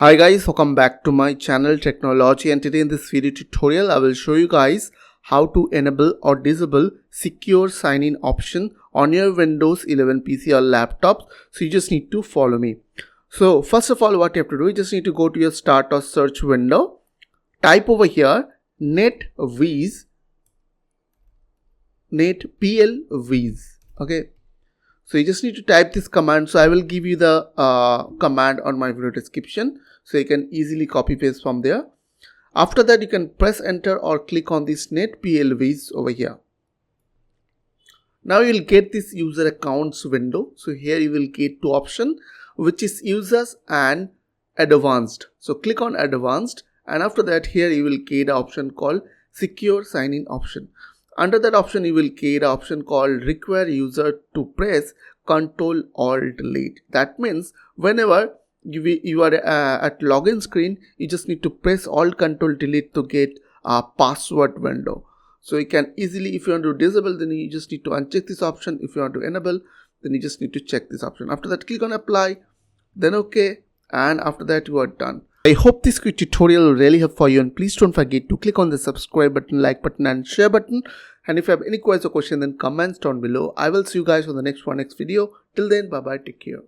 Hi guys, welcome back to my channel Technology, and today in this video tutorial I will show you guys how to enable or disable secure sign-in option on your Windows 11 PC or laptops. So you just need to follow me. So first of all, what you have to do, you just need to go to your start or search window, type over here netviz, okay. So you just need to type this command. So I will give you the command on my video description, so you can easily copy paste from there. After that, you can press enter or click on this netplviz over here. Now you will get this user accounts window. So here you will get two options, which is users and advanced. So click on advanced, and after that here you will get an option called secure sign-in option. Under that option, you will get an option called require user to press Ctrl+Alt+Delete. That means whenever you are at login screen, you just need to press Alt Ctrl+Delete to get a password window. So you can easily, if you want to disable, then you just need to uncheck this option. If you want to enable, then you just need to check this option. After that, click on apply, then OK, and after that you are done. I hope this quick tutorial will really help for you, and please don't forget to click on the subscribe button, like button and share button. And if you have any questions or question, then comments down below. I will see you guys on the next video. Till then, bye bye, take care.